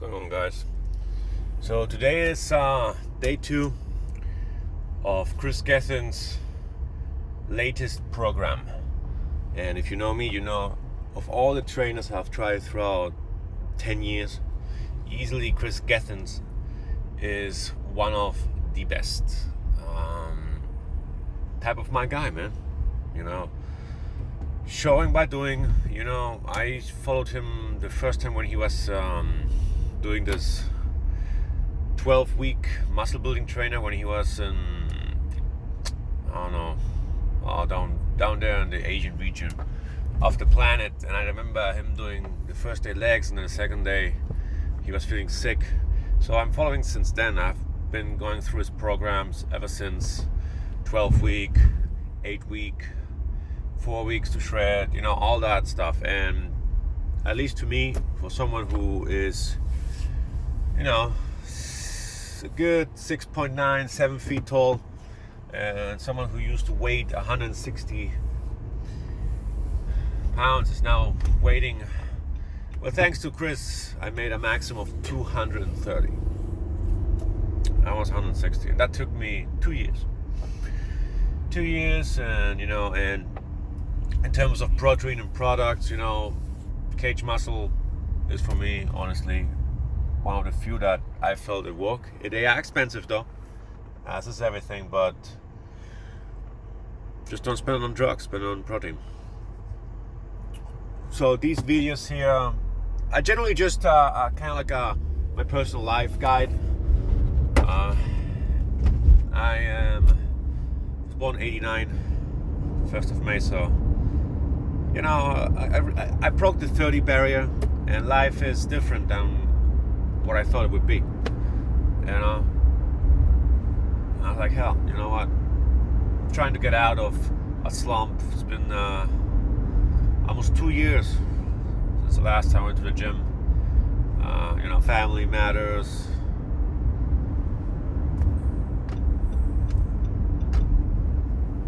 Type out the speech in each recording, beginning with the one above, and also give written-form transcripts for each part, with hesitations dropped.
going on, guys? So today is day 2 of Kris Gethins' latest program. And if you know me, you know of all the trainers I've tried throughout 10 years, easily Kris Gethins is one of the best. Type of my guy, man. You know, showing by doing. You know, I followed him the first time when he was doing this 12-week muscle building trainer when he was in, I don't know, down there in the Asian region of the planet. And I remember him doing the first day legs, and then the second day he was feeling sick. So I'm following since then. I've been going through his programs ever since. 12-week, 8-week, 4 weeks to shred, you know, all that stuff. And at least to me, for someone who is, you know, a good 6.9, 7 feet tall, and someone who used to weigh 160 pounds is now weighing, well, thanks to Kris, I made a maximum of 230. I was 160, and that took me 2 years. 2 years, and you know, and in terms of protein and products, you know, cage muscle is for me honestly one of the few that I felt it work. They are expensive though, as is everything, but just don't spend it on drugs, spend it on protein. So these videos here are generally just kind of like my personal life guide. I was born 89, 1st of May, so you know, I broke the 30 barrier, and life is different than what I thought it would be. You know, I was like, hell, you know what? I'm trying to get out of a slump. It's been almost 2 years since the last time I went to the gym. You know, family matters.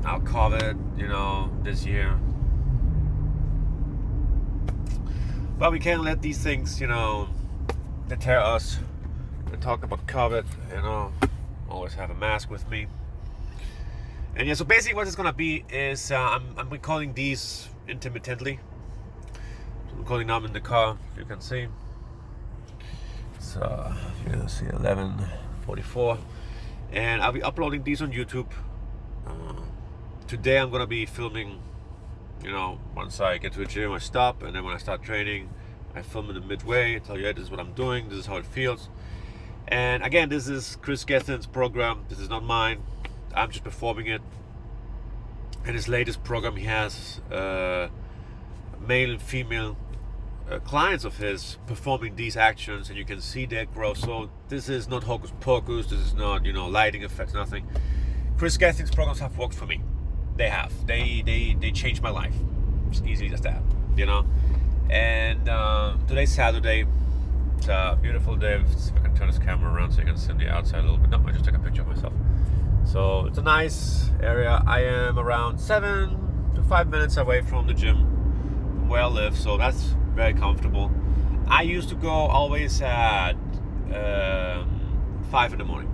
Now COVID, you know, this year. But we can't let these things, you know, deter us. And talk about COVID, you know, always have a mask with me. And yeah, so basically what it's gonna be is I'm recording these intermittently. So I'm recording them in the car, you can see. It's you can see 11:44, and I'll be uploading these on YouTube. Today I'm gonna be filming. You know, once I get to the gym, I stop, and then when I start training, I film in the midway, tell you, hey, this is what I'm doing, this is how it feels. And again, this is Kris Gethins' program, this is not mine, I'm just performing it. And his latest program, he has male and female clients of his performing these actions, and you can see their growth. So this is not hocus pocus, this is not, you know, lighting effects, nothing. Kris Gethins' programs have worked for me. They have. They changed my life. It's easy as that, you know. And today's Saturday. It's a beautiful day. If I can turn this camera around so you can see the outside a little bit. No, I just took a picture of myself. So it's a nice area. I am around 7 to 5 minutes away from the gym, from where I live. So that's very comfortable. I used to go always at 5 in the morning.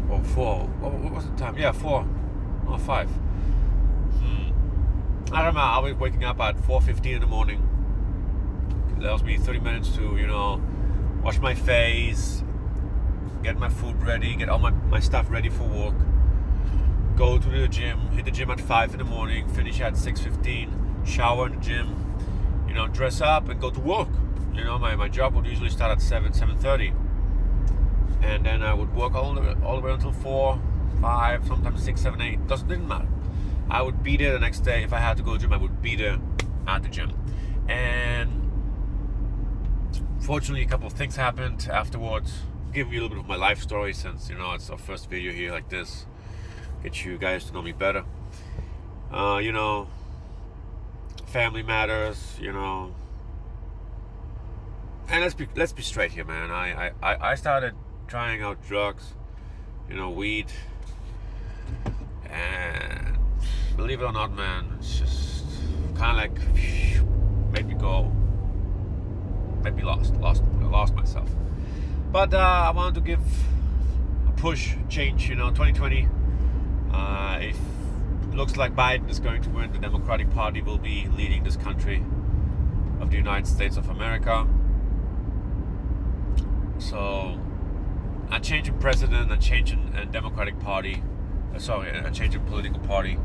Or 4. What was the time? Yeah, 4. Or 5. I don't know. I was waking up at 4:15 in the morning. It allows me 30 minutes to, you know, wash my face, get my food ready, get all my stuff ready for work, go to the gym, hit the gym at 5 in the morning, finish at 6:15, shower in the gym, you know, dress up and go to work. You know, my job would usually start at 7:30, and then I would work all the way until 4, 5, sometimes 6, 7, 8. Didn't matter. I would be there the next day. If I had to go to the gym, I would be there at the gym. And fortunately, a couple of things happened afterwards. Give you a little bit of my life story, since, you know, it's our first video here like this. Get you guys to know me better. You know, family matters, you know. And let's be straight here, man. I started trying out drugs, you know, weed, and believe it or not, man, it's just kind of like made me go, maybe lost myself. But I wanted to give a push, change. 2020. If it looks like Biden is going to win, the Democratic Party will be leading this country of the United States of America. So a change in president, a change in Democratic Party, a change in political party,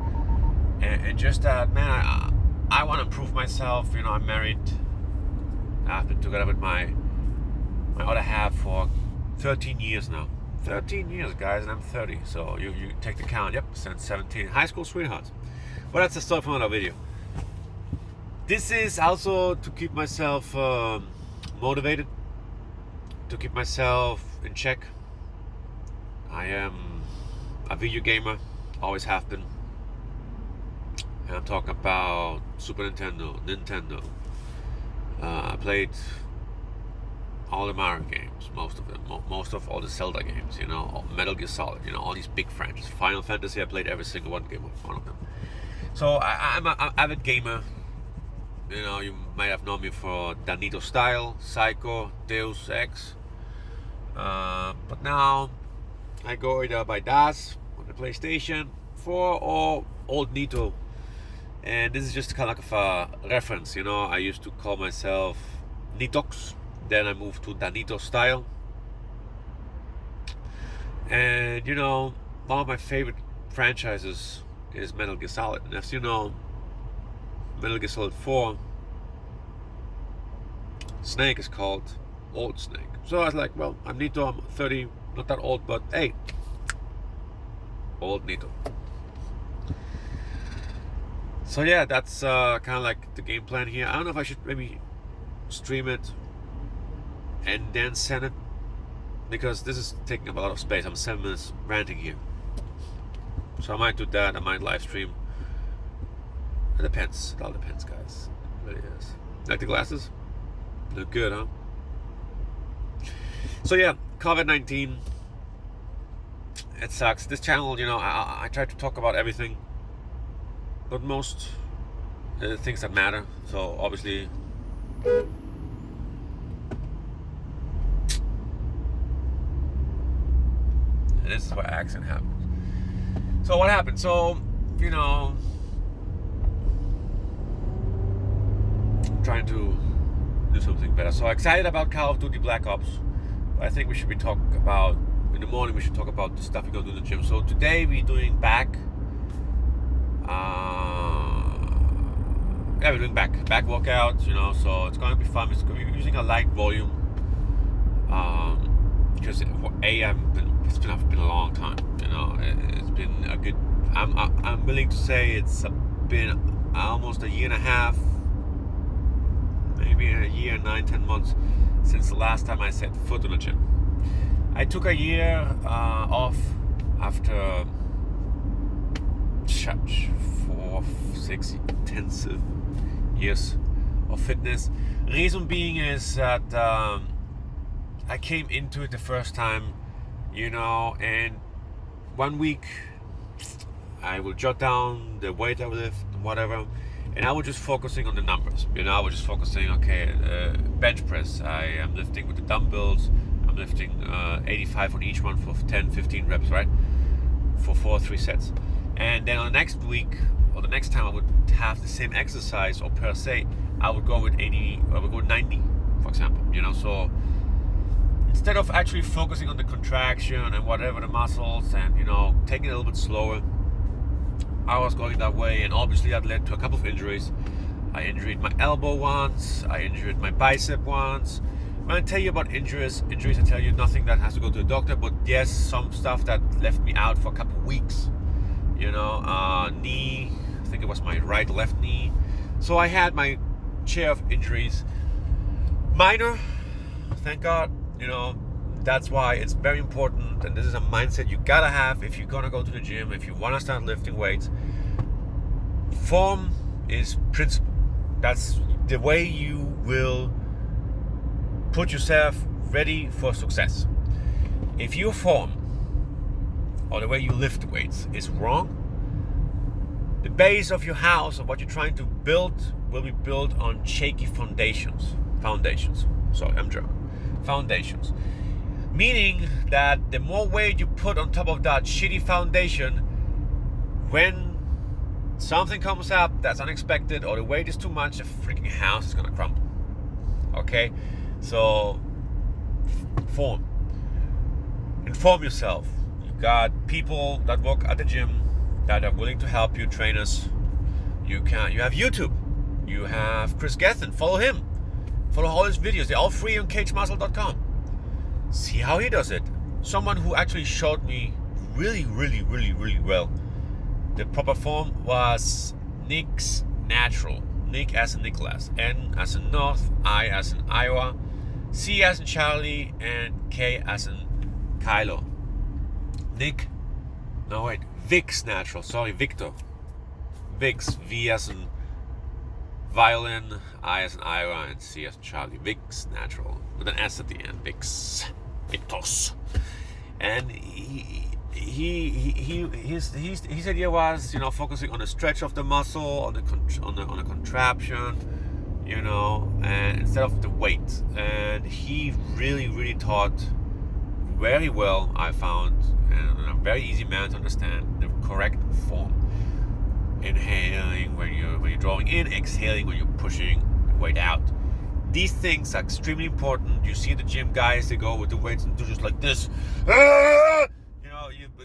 and just that, man, I want to improve myself. I'm married. I've been together with my other half for 13 years now. 13 years, guys, and I'm 30. So you take the count. Yep, since 17. High school sweethearts. Well, that's the story from another video. This is also to keep myself motivated, to keep myself in check. I am a video gamer, always have been. And I'm talking about Super Nintendo. I played all the Mario games, most of them, most of all the Zelda games, Metal Gear Solid, all these big franchises. Final Fantasy, I played every single one of them. So I'm an avid gamer. You might have known me for Danito Style, Psycho, Deus Ex. But now I go either by Das on the PlayStation 4 or Old Nito. And this is just kind of like a reference, I used to call myself Nitox. Then I moved to Danito Style. And, one of my favorite franchises is Metal Gear Solid. And as you know, Metal Gear Solid 4, Snake is called Old Snake. So I was like, well, I'm Nito, I'm 30, not that old, but hey, Old Nito. So yeah, that's kind of like the game plan here. I don't know if I should maybe stream it and then send it, because this is taking up a lot of space. I'm 7 minutes ranting here. So I might do that, I might live stream. It depends. It all depends, guys. It really is. Like the glasses? Look good, huh? So yeah, COVID-19. It sucks. This channel, I try to talk about everything, but most things that matter. So obviously, and this is where accident happens. So what happened? So, trying to do something better. So excited about Call of Duty Black Ops. But I think we should be talking about, in the morning we should talk about the stuff we're going to do in the gym. So today we're doing back. We're doing back workouts, so it's going to be fun. It's going to be using a light volume. Because it's been a long time, it's been a good, I'm willing to say it's been almost a year and a half, maybe a year, 9-10 months since the last time I set foot in the gym. I took a year off after 4-6 intensive years of fitness. Reason being is that I came into it the first time, and 1 week I will jot down the weight I will lift, whatever, and I was just focusing on the numbers. I was just focusing, bench press, I am lifting with the dumbbells, I'm lifting 85 on each one for 10-15 reps, right, for 4-3 sets. And then on the next week, or the next time I would have the same exercise, or per se, I would go with 80, I would go with 90, for example, so instead of actually focusing on the contraction and whatever the muscles and, taking it a little bit slower, I was going that way, and obviously that led to a couple of injuries. I injured my elbow once, I injured my bicep once. When I tell you about injuries, I tell you nothing that has to go to the doctor, but yes, some stuff that left me out for a couple of weeks. Knee, I think it was my left knee. So I had my share of injuries. Minor, thank God, that's why it's very important, and this is a mindset you gotta have if you're gonna go to the gym, if you wanna start lifting weights. Form is principle. That's the way you will put yourself ready for success. If your form or the way you lift weights is wrong, the base of your house or what you're trying to build will be built on shaky foundations. Sorry, I'm German. Foundations. Meaning that the more weight you put on top of that shitty foundation, when something comes up that's unexpected or the weight is too much, the freaking house is gonna crumble. Okay? So, inform yourself. You got people that work at the gym that are willing to help you, trainers. You have YouTube. You have Kris. Follow him. Follow all his videos. They're all free on cagemuscle.com. See how he does it. Someone who actually showed me really, really, really, really well. The proper form was Nick's Natural. Nick as in Nicholas, N as in North, I as in Iowa, C as in Charlie, and K as in Kylo. Vic's Natural. Sorry, Victor. Vic's, V as in violin, I as in Iowa, and C as in Charlie. Vic's Natural with an S at the end. Victos. And his idea was, focusing on the stretch of the muscle, on the contraption, and instead of the weight. And he really, really taught very well, I found, and a very easy man to understand, the correct form. Inhaling when you're drawing in, exhaling when you're pushing the weight out. These things are extremely important. You see the gym guys, they go with the weights and do just like this.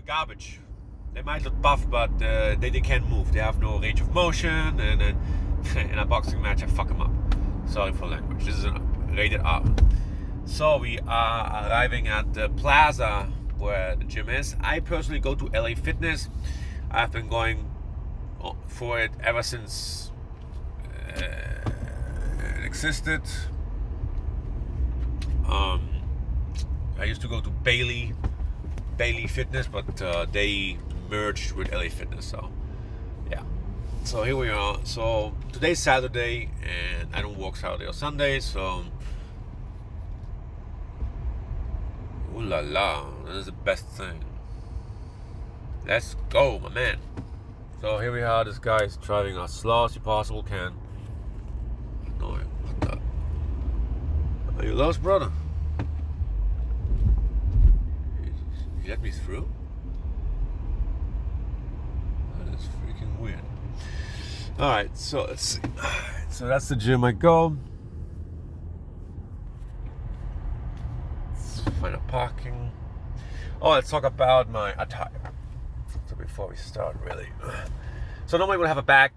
Garbage. They might look buff, but they can't move. They have no range of motion, and in a boxing match, I fuck them up. Sorry for language. This is a rated R. So we are arriving at the plaza where the gym is. I personally go to LA Fitness. I've been going for it ever since it existed. I used to go to Bailey Fitness, but they merged with LA Fitness. So yeah. So here we are. So today's Saturday, and I don't work Saturday or Sunday. So ooh la la, that is the best thing. Let's go, my man. So here we are. This guy is driving as slow as he possible can. Annoying. What the? Are you lost, brother? You let me through? That is freaking weird. Alright, so let's see. So that's the gym I go. Let's find a parking. Oh, let's talk about my attire. So before we start, really. So normally we'll have a bag,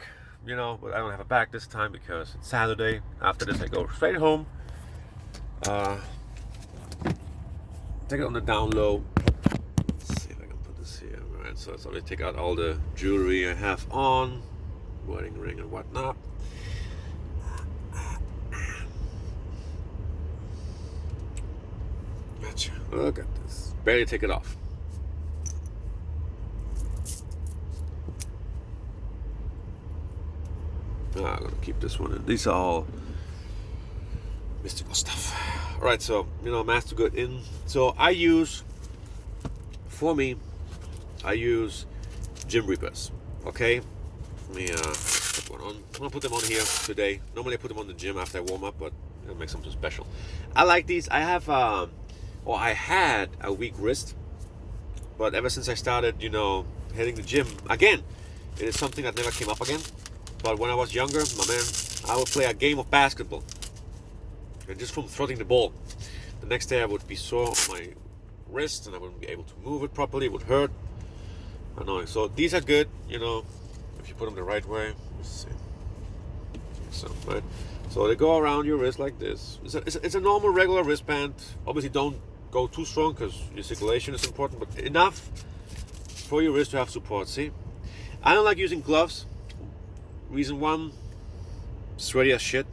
but I don't have a bag this time because it's Saturday. After this I go straight home. Take it on the down low. Let's see if I can put this here. Alright, so let's already take out all the jewelry I have on. Wedding ring and whatnot. Gotcha. Look at this. Barely take it off. I'm gonna keep this one in. These are all mystical stuff. Alright, so mask to good in. So I use Gym Reapers. Okay? Let me put one on. I'm gonna put them on here today. Normally I put them on the gym after I warm up, but it'll make something special. I like these. I have I had a weak wrist, but ever since I started, hitting the gym again, it is something that never came up again. But when I was younger, my man, I would play a game of basketball. And just from throwing the ball, the next day I would be sore on my wrist and I wouldn't be able to move it properly. It would hurt. Annoying. So these are good, if you put them the right way. Let's see. So, right. So they go around your wrist like this. It's a normal, regular wristband. Obviously, don't go too strong because your circulation is important, but enough for your wrist to have support. See? I don't like using gloves. Reason one, sweaty as shit,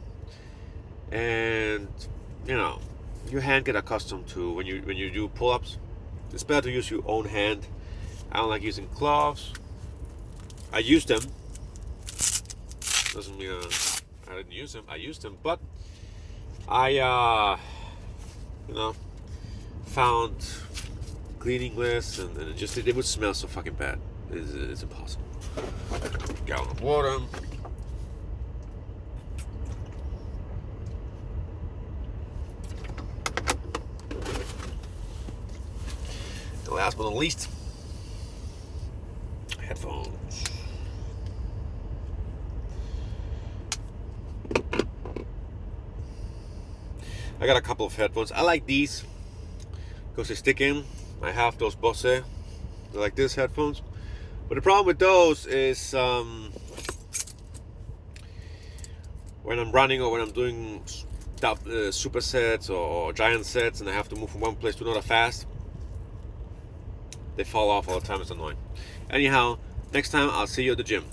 and your hand get accustomed to when you do pull-ups. It's better to use your own hand. I don't like using gloves. I use them. Doesn't mean I didn't use them. I used them, but I found cleaning this, and it would smell so fucking bad. It's impossible. Gallon of water. last but not least, headphones. I got a couple of headphones. I like these because they stick in. I have those Bose, they're like this headphones. But the problem with those is when I'm running or when I'm doing supersets or giant sets and I have to move from one place to another fast, they fall off all the time. It's annoying. Anyhow, next time I'll see you at the gym.